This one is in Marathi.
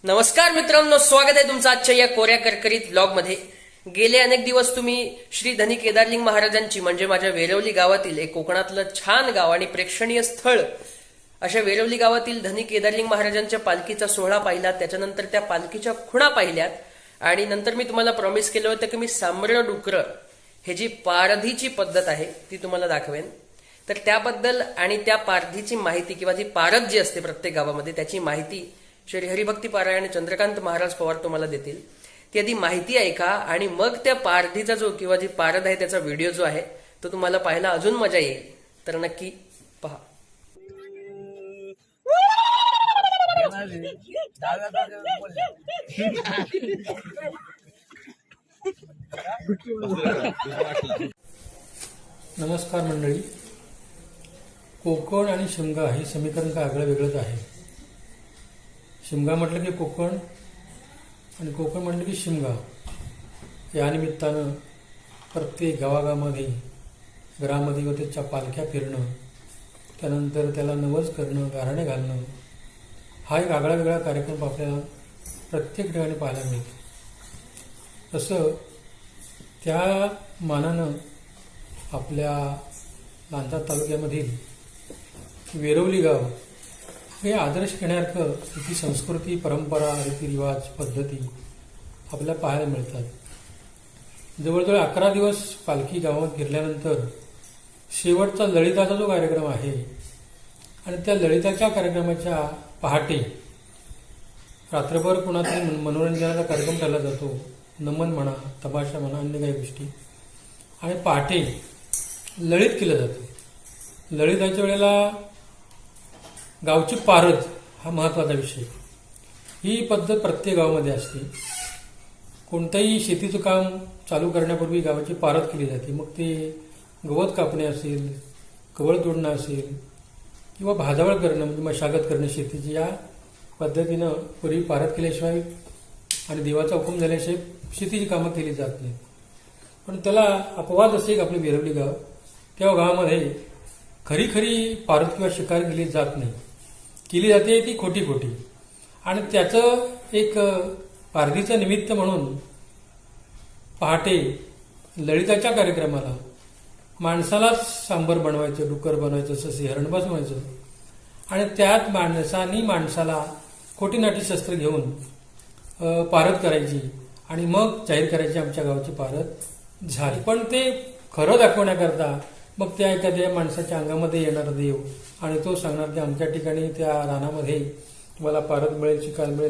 नमस्कार मित्रांनो, स्वागत आहे तुमचं आजच्या या कोऱ्या करकरीत व्लॉग मध्ये। गेले अनेक दिवस तुम्ही श्री धनी केदारलिंग महाराजांची म्हणजे माझ्या वेरवली गावातील एक कोकणातलं छान गाव आणि प्रेक्षणीय स्थळ अशा वेरवली गावातील धनी केदारलिंग महाराजांच्या पालखीचा सोहळा पाहिला। त्याच्यानंतर त्या पालखीच्या खुणा पाहिल्यात आणि नंतर मी तुम्हाला प्रॉमिस केलं होतं की मी सांबरं डुकरं हे जी पारधीची पद्धत आहे ती तुम्हाला दाखवेन। तर त्याबद्दल आणि त्या पारधीची माहिती किंवा जी पारध जी असते प्रत्येक गावामध्ये त्याची माहिती श्री हरिभक्ती पारायण चंद्रकांत महाराज पवार तुम्हाला देतील। ती आधी माहिती ऐका आणि मग त्या पारधीचा जो किंवा जी पारध आहे त्याचा व्हिडिओ जो आहे तो तुम्हाला पाहायला अजून मजा येईल। तर नक्की पहा। नमस्कार मंडळी, कोकण आणि शिमगा हे समीकरण काय आगळं वेगळंच आहे। शिमगा म्हटलं की कोकण आणि कोकण म्हटलं की शिमगा। या निमित्तानं प्रत्येक गावागावामध्ये घरामध्ये व त्याच्या पालख्या फिरणं, त्यानंतर त्याला नवस करणं, गाऱ्हाणे घालणं हा एक आगळा वेगळा कार्यक्रम आपल्याला प्रत्येक ठिकाणी पाहायला मिळतो। तसं त्या मानानं आपल्या लांजा तालुक्यामधील वेरवली गाव हे आदर्श घेण्यासारखं तिची संस्कृती, परंपरा, रीतिरिवाज, पद्धती आपल्याला पाहायला मिळतात। जवळजवळ 11 दिवस पालखी गावात फिरल्यानंतर शेवटचा ललिताचा जो कार्यक्रम आहे आणि त्या ललिताच्या कार्यक्रमाच्या पहाटे रात्रभर कुणातरी मनोरंजनाचा कार्यक्रम ठेवला जातो। नमन म्हणा, तमाशा म्हणा, अन्य काही गोष्टी, आणि पहाटे ललित केलं जातं। ललिताच्या वेळेला गावची पारद हा महत्त्वाचा विषय। ही पद्धत प्रत्येक गावामध्ये असते। कोणतंही शेतीचं काम चालू करण्यापूर्वी गावाची पारद केली जाते। मग ते गवत कापणे असेल, कवळ तोडणं असेल किंवा भाजावळ करणं म्हणजे मशागत करणं शेतीची, या पद्धतीनं पूर्वी पारद केल्याशिवाय आणि देवाचा हुकूम झाल्याशिवाय शेतीची कामं केली जात नाहीत। पण त्याला अपवाद असे की आपले वेरवली गाव, त्या गावामध्ये खरी खरी पारद किंवा शिकार केली जात नाही, केली जाते ती खोटी खोटी। आणि त्याचं एक पारधीचं निमित्त म्हणून पहाटे ललिताच्या कार्यक्रमाला माणसालाच सांबर बनवायचं, डुकर बनवायचं, ससे हरण बसवायचं आणि त्यात माणसाला खोटी नाटी शस्त्र घेऊन पारद करायची आणि मग जाहीर करायची आमच्या गावाची पारद झाली। पण ते खरं दाखवण्याकरता मग त्या एखाद्या माणसाच्या अंगामध्ये येणार देव आणि तो सांगणार की आमच्या ठिकाणी त्या रानामध्ये तुम्हाला पारद मिळेल, शिकार मिळेल।